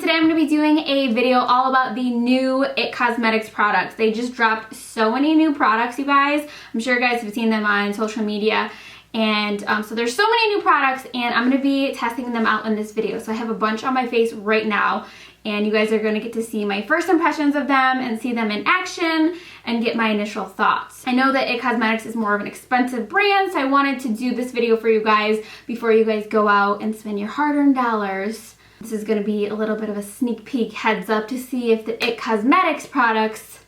today I'm going to be doing a video all about the new IT Cosmetics products. They just dropped so many new products, you guys. I'm sure you guys have seen them on social media. And so there's so many new products, and I'm going to be testing them out in this video. So I have a bunch on my face right now, and you guys are going to get to see my first impressions of them and see them in action and get my initial thoughts. I know that IT Cosmetics is more of an expensive brand, so I wanted to do this video for you guys before you guys go out and spend your hard-earned dollars. This is going to be a little bit of a sneak peek heads up to see if the IT Cosmetics products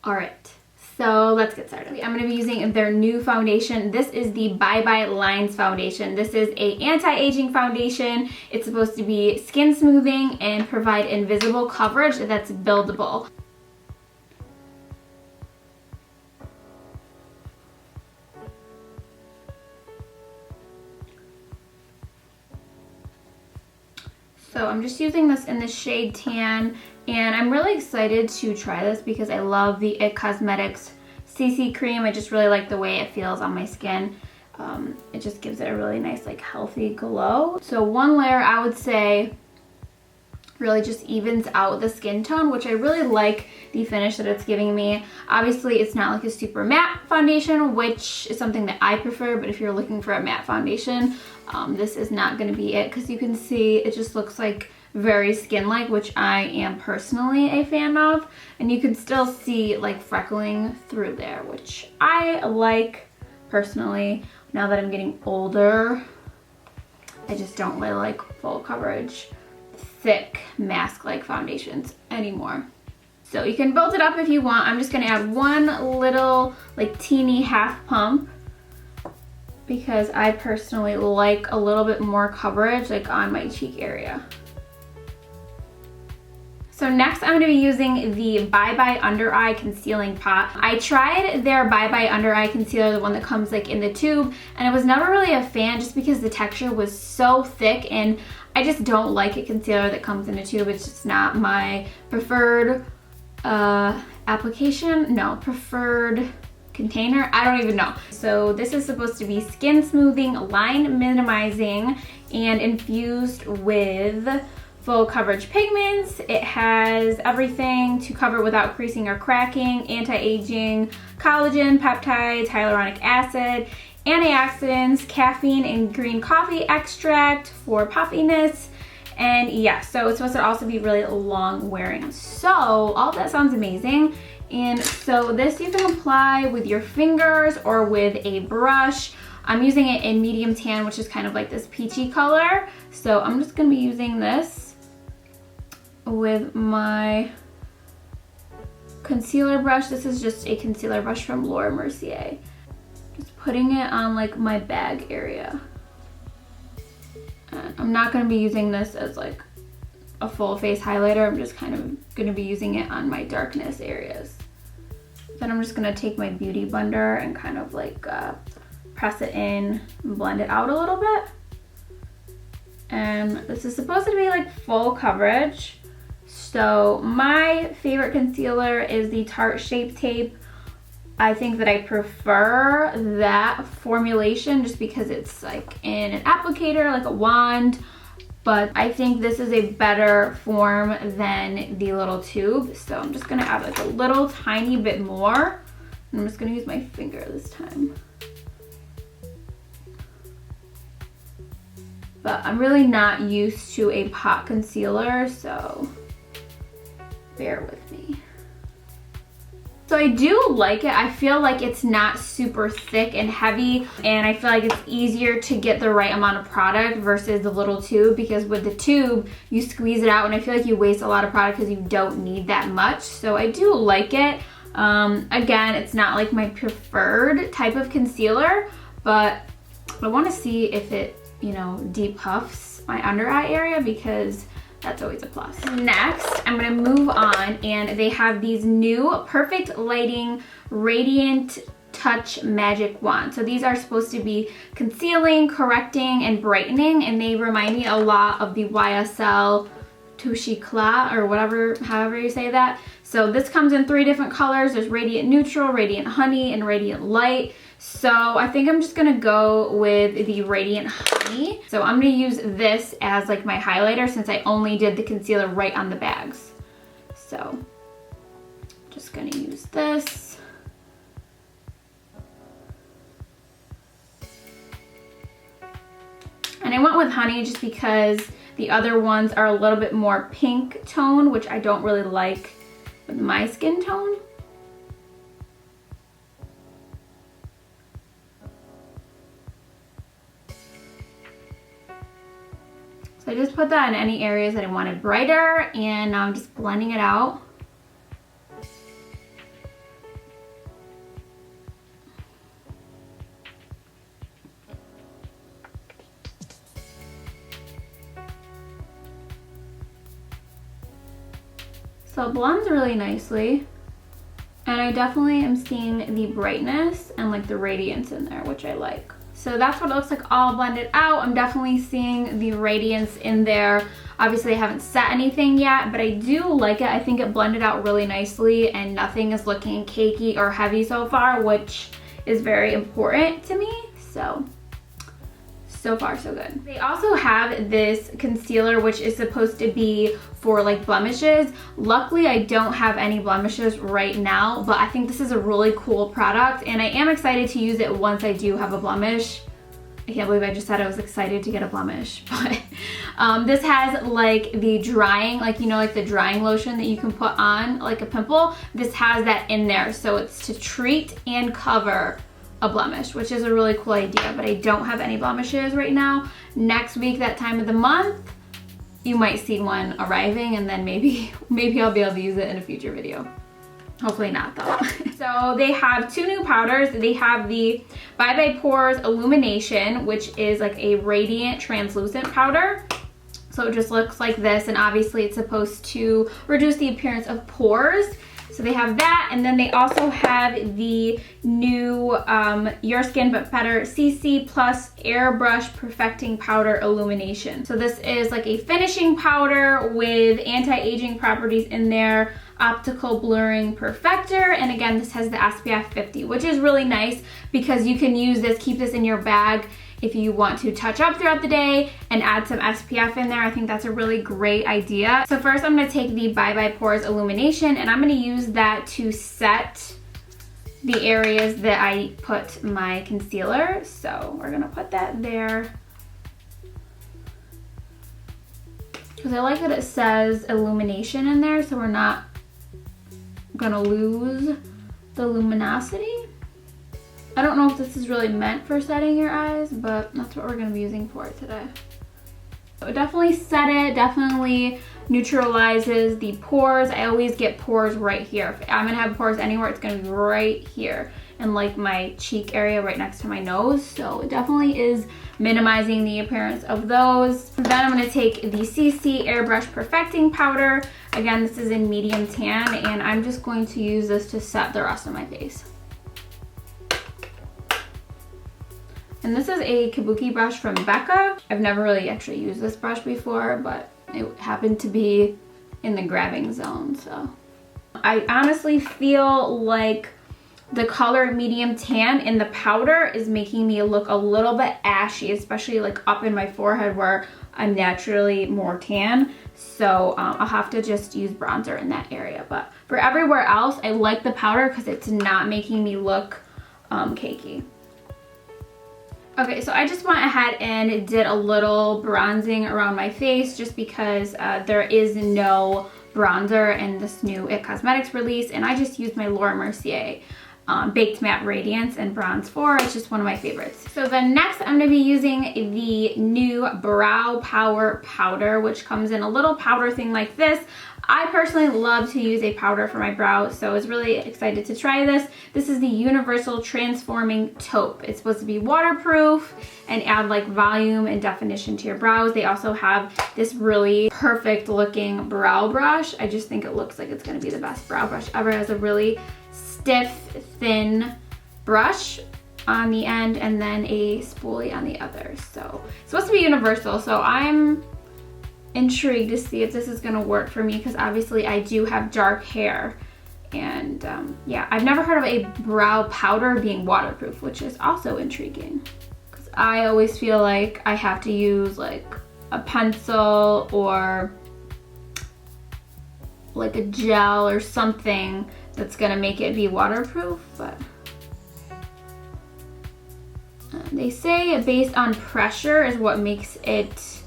are it. So let's get started. I'm going to be using their new foundation. This is the Bye Bye Lines foundation. This is a anti-aging foundation. It's supposed to be skin smoothing and provide invisible coverage that's buildable. So I'm just using this in the shade Tan, and I'm really excited to try this because I love the IT Cosmetics CC cream. I just really like the way it feels on my skin. It just gives it a really nice, like, healthy glow. So one layer, I would say, really just evens out the skin tone, which I really like the finish that it's giving me. Obviously, it's not like a super matte foundation, which is something that I prefer, but if you're looking for a matte foundation, this is not going to be it, because you can see it just looks like very skin-like, which I am personally a fan of, and you can still see like freckling through there, which I like personally. Now that I'm getting older, I just don't really like full coverage, thick mask-like foundations anymore. So you can build it up if you want. I'm just gonna add one little like teeny half pump because I personally like a little bit more coverage like on my cheek area. So next I'm going to be using the Bye Bye Under Eye Concealing Pot. I tried their Bye Bye Under Eye Concealer, the one that comes like in the tube, and I was never really a fan just because the texture was so thick, and I just don't like a concealer that comes in a tube. It's just not my preferred preferred container. I don't even know. So this is supposed to be skin smoothing, line minimizing, and infused with full coverage pigments. It has everything to cover without creasing or cracking, anti-aging, collagen, peptides, hyaluronic acid, antioxidants, caffeine and green coffee extract for puffiness. And yeah, so it's supposed to also be really long wearing. So all of that sounds amazing. And so this you can apply with your fingers or with a brush. I'm using it in medium tan, which is kind of like this peachy color. So I'm just gonna be using this with my concealer brush. This is just a concealer brush from Laura Mercier. Just putting it on like my bag area. And I'm not gonna be using this as like a full face highlighter. I'm just kind of gonna be using it on my darkness areas. Then I'm just gonna take my beauty blender and kind of like press it in and blend it out a little bit. And this is supposed to be like full coverage. So my favorite concealer is the Tarte Shape Tape. I think that I prefer that formulation just because it's like in an applicator, like a wand. But I think this is a better form than the little tube. So I'm just gonna add like a little tiny bit more. And I'm just gonna use my finger this time. But I'm really not used to a pot concealer, so bear with me. So I do like it. I feel like it's not super thick and heavy, and I feel like it's easier to get the right amount of product versus the little tube, because with the tube you squeeze it out and I feel like you waste a lot of product because you don't need that much. So I do like it. Again, it's not like my preferred type of concealer, but I want to see if it, you know, depuffs my under eye area, because that's always a plus. Next, I'm gonna move on, and they have these new Perfect Lighting Radiant Touch Magic Wand. So these are supposed to be concealing, correcting, and brightening, and they remind me a lot of the YSL Touche Éclat, or whatever, however you say that. So this comes in 3 different colors. There's Radiant Neutral, Radiant Honey, and Radiant Light. So I think I'm just gonna go with the Radiant Honey. So I'm gonna use this as like my highlighter since I only did the concealer right on the bags. So just gonna use this. And I went with honey just because the other ones are a little bit more pink tone, which I don't really like with my skin tone. So I just put that in any areas that I wanted brighter, and now I'm just blending it out. So it blends really nicely, and I definitely am seeing the brightness and like the radiance in there, which I like. So that's what it looks like all blended out. I'm definitely seeing the radiance in there. Obviously I haven't set anything yet, but I do like it. I think it blended out really nicely and nothing is looking cakey or heavy so far, which is very important to me. So far so good. They also have this concealer which is supposed to be for like blemishes. Luckily I don't have any blemishes right now, but I think this is a really cool product and I am excited to use it once I do have a blemish. I can't believe I just said I was excited to get a blemish, but this has like the drying, like you know, like the drying lotion that you can put on like a pimple. This has that in there, so it's to treat and cover a blemish, which is a really cool idea, but I don't have any blemishes right now. Next week, that time of the month, you might see one arriving, and then maybe I'll be able to use it in a future video. Hopefully not though. So they have two new powders. They have the Bye Bye Pores Illumination, which is like a radiant translucent powder. So it just looks like this, and obviously it's supposed to reduce the appearance of pores. So they have that, and then they also have the new Your Skin But Better CC Plus Airbrush Perfecting Powder Illumination. So this is like a finishing powder with anti-aging properties in there, optical blurring perfector, and again this has the SPF 50, which is really nice because you can use this, keep this in your bag if you want to touch up throughout the day and add some SPF in there. I think that's a really great idea. So first I'm going to take the Bye Bye Pores Illumination, and I'm going to use that to set the areas that I put my concealer. So we're going to put that there. Because I like that it says illumination in there, so we're not going to lose the luminosity. I don't know if this is really meant for setting your eyes, but that's what we're going to be using for it today. So definitely set it, definitely neutralizes the pores. I always get pores right here. If I'm going to have pores anywhere, it's going to be right here in like my cheek area right next to my nose. So it definitely is minimizing the appearance of those. Then I'm going to take the CC Airbrush Perfecting Powder. Again, this is in medium tan, and I'm just going to use this to set the rest of my face. And this is a kabuki brush from Becca. I've never really actually used this brush before, but it happened to be in the grabbing zone, so. I honestly feel like the color medium tan in the powder is making me look a little bit ashy, especially like up in my forehead where I'm naturally more tan. So I'll have to just use bronzer in that area. But for everywhere else, I like the powder because it's not making me look cakey. Okay, so I just went ahead and did a little bronzing around my face just because there is no bronzer in this new IT Cosmetics release, and I just used my Laura Mercier Baked Matte Radiance in Bronze 4. It's just one of my favorites. So then next I'm going to be using the new Brow Power Powder, which comes in a little powder thing like this. I personally love to use a powder for my brows, so I was really excited to try this. This is the Universal Transforming Taupe. It's supposed to be waterproof and add like volume and definition to your brows. They also have this really perfect looking brow brush. I just think it looks like it's going to be the best brow brush ever. It has a really stiff, thin brush on the end and then a spoolie on the other. So it's supposed to be universal, so I'm intrigued to see if this is going to work for me because obviously I do have dark hair And yeah, I've never heard of a brow powder being waterproof, which is also intriguing. Because I always feel like I have to use like a pencil or like a gel or something that's gonna make it be waterproof, but they say based on pressure is what makes it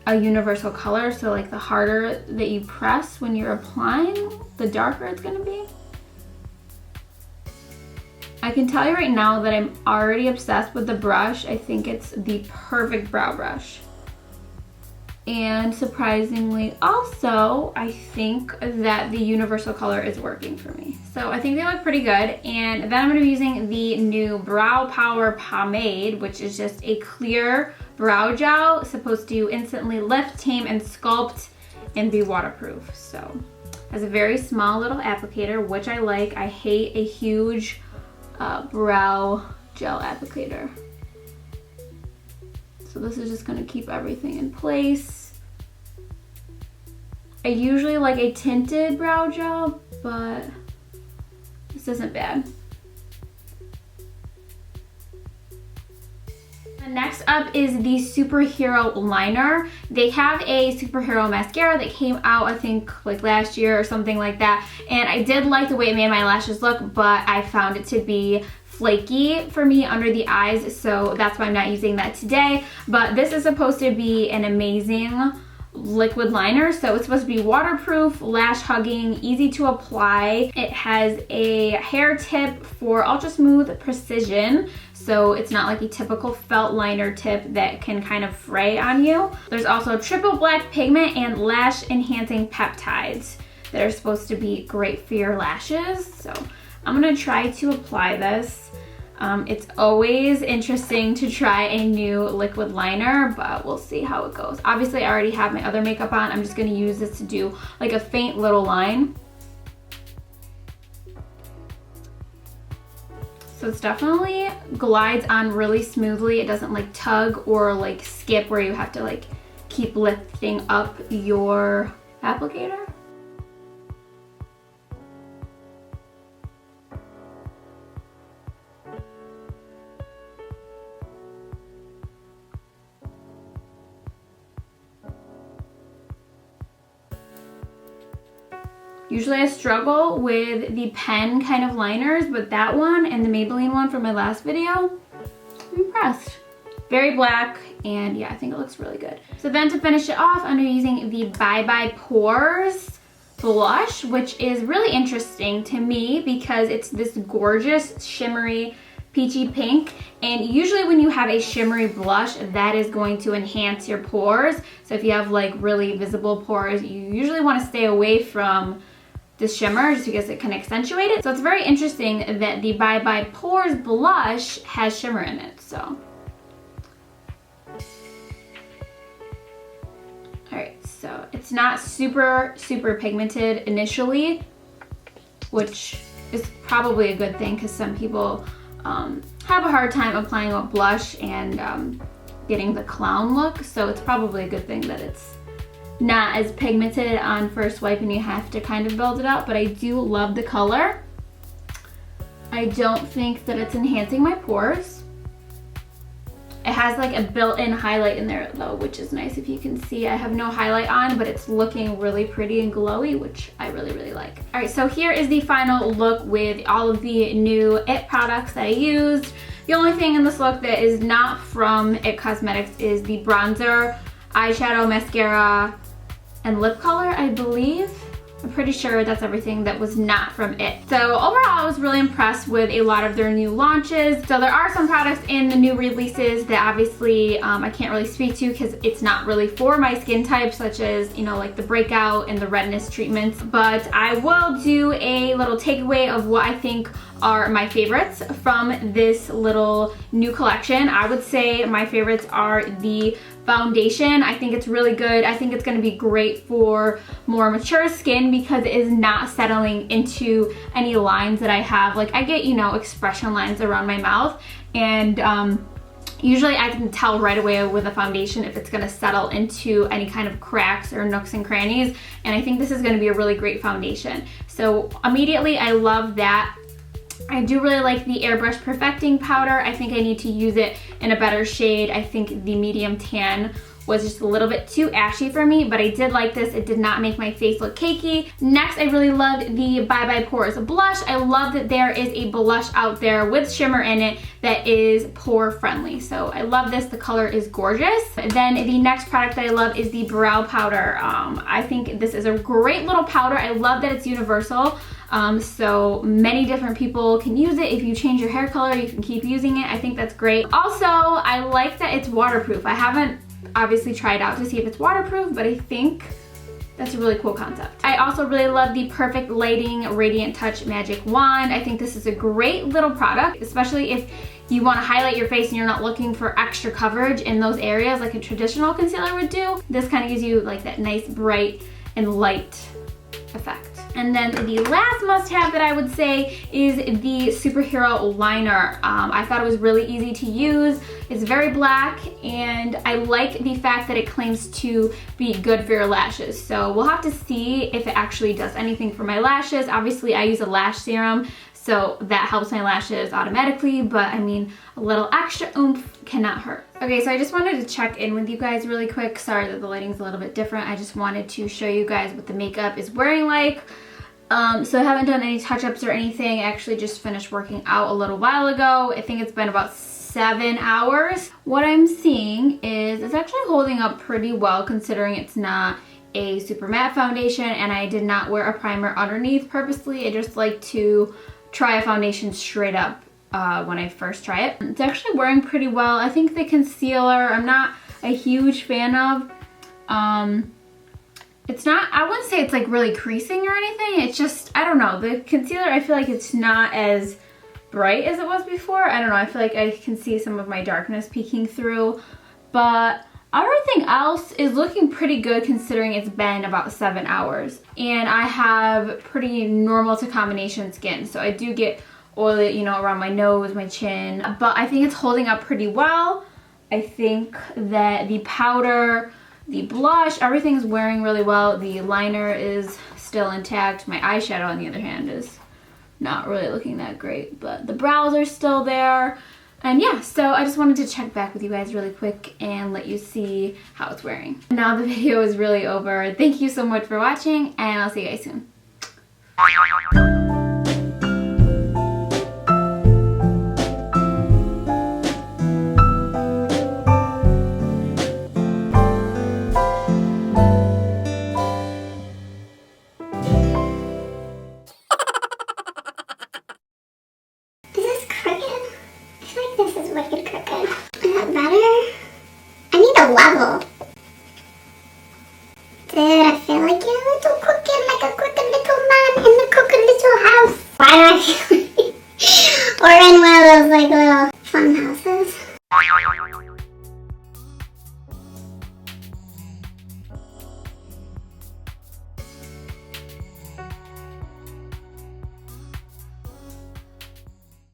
a universal color. So like the harder that you press when you're applying, the darker it's gonna be. I can tell you right now that I'm already obsessed with the brush. I think it's the perfect brow brush. And surprisingly also, I think that the universal color is working for me. So I think they look pretty good. And then I'm gonna be using the new Brow Power Pomade, which is just a clear brow gel, supposed to instantly lift, tame, and sculpt and be waterproof. So has a very small little applicator, which I like. I hate a huge brow gel applicator. So this is just gonna keep everything in place. I usually like a tinted brow gel, but this isn't bad. Next up is the Superhero Liner. They have a superhero mascara that came out, I think, like last year or something like that. And I did like the way it made my lashes look, but I found it to be flaky for me under the eyes, so that's why I'm not using that today. But this is supposed to be an amazing liquid liner, so it's supposed to be waterproof, lash hugging, easy to apply. It has a hair tip for ultra smooth precision, so it's not like a typical felt liner tip that can kind of fray on you. There's also triple black pigment and lash enhancing peptides that are supposed to be great for your lashes. So I'm gonna try to apply this. It's always interesting to try a new liquid liner, but we'll see how it goes. Obviously, I already have my other makeup on. I'm just gonna use this to do like a faint little line. So it's definitely glides on really smoothly. It doesn't like tug or like skip where you have to like keep lifting up your applicator. Usually I struggle with the pen kind of liners, but that one and the Maybelline one from my last video, I'm impressed. Very black, and yeah, I think it looks really good. So then to finish it off, I'm using the Bye Bye Pores blush, which is really interesting to me because it's this gorgeous shimmery peachy pink, and usually when you have a shimmery blush, that is going to enhance your pores. So if you have like really visible pores, you usually want to stay away from the shimmer just because it can accentuate it. So it's very interesting that the Bye Bye Pores blush has shimmer in it. So alright, so it's not super pigmented initially, which is probably a good thing because some people have a hard time applying a blush and getting the clown look. So it's probably a good thing that it's not as pigmented on first swipe and you have to kind of build it up, but I do love the color. I don't think that it's enhancing my pores. It has like a built-in highlight in there though, which is nice. If you can see, I have no highlight on, but it's looking really pretty and glowy, which I really like. All right, so here is the final look with all of the new IT products that I used. The only thing in this look that is not from IT Cosmetics is the bronzer, eyeshadow, mascara, and lip color, I believe. I'm pretty sure that's everything that was not from IT. So overall, I was really impressed with a lot of their new launches. So there are some products in the new releases that obviously I can't really speak to because it's not really for my skin type, such as, you know, like the breakout and the redness treatments. But I will do a little takeaway of what I think are my favorites from this little new collection. I would say my favorites are the foundation. I think it's really good. I think it's going to be great for more mature skin because it is not settling into any lines that I have. Like I get, you know, expression lines around my mouth, and Usually I can tell right away with a foundation if it's gonna settle into any kind of cracks or nooks and crannies, and I think this is gonna be a really great foundation. So immediately I love that. I do really like the Airbrush Perfecting Powder. I think I need to use it in a better shade. I think the medium tan was just a little bit too ashy for me, but I did like this. It did not make my face look cakey. Next, I really loved the Bye Bye Pores blush. I love that there is a blush out there with shimmer in it that is pore friendly. So I love this. The color is gorgeous. Then the next product that I love is the brow powder. I think this is a great little powder. I love that it's universal. So many different people can use it. If you change your hair color, you can keep using it. I think that's great. Also, I like that it's waterproof. I haven't obviously tried out to see if it's waterproof, but I think that's a really cool concept. I also really love the Perfect Lighting Radiant Touch Magic Wand. I think this is a great little product, especially if you want to highlight your face and you're not looking for extra coverage in those areas like a traditional concealer would do. This kind of gives you like that nice bright and light effect. And then the last must-have that I would say is the Superhero Liner. I thought it was really easy to use. It's very black, and I like the fact that it claims to be good for your lashes. So we'll have to see if it actually does anything for my lashes. Obviously, I use a lash serum, so that helps my lashes automatically, but I mean, a little extra oomph cannot hurt. Okay, so I just wanted to check in with you guys really quick. Sorry that the lighting's a little bit different. I just wanted to show you guys what the makeup is wearing like. So I haven't done any touch-ups or anything. I actually just finished working out a little while ago. I think it's been about 7 hours. What I'm seeing is it's actually holding up pretty well considering it's not a super matte foundation, and I did not wear a primer underneath purposely. I just like to try a foundation straight up when I first try it. It's actually wearing pretty well. I think the concealer I'm not a huge fan of. It's not, I wouldn't say it's like really creasing or anything. It's just, I don't know. The concealer, I feel like it's not as bright as it was before. I don't know. I feel like I can see some of my darkness peeking through. But everything else is looking pretty good considering it's been about 7 hours. And I have pretty normal to combination skin. So I do get oily, you know, around my nose, my chin. But I think it's holding up pretty well. I think that the powder, the blush, everything's wearing really well. The liner is still intact. My eyeshadow, on the other hand, is not really looking that great, but the brows are still there. And yeah, so I just wanted to check back with you guys really quick and let you see how it's wearing. Now the video is really over. Thank you so much for watching, and I'll see you guys soon. Level. Dude, I feel like you're a little crooked, like a crooked little man in the crooked little house. Why do I feel like we're in one of those like little fun houses?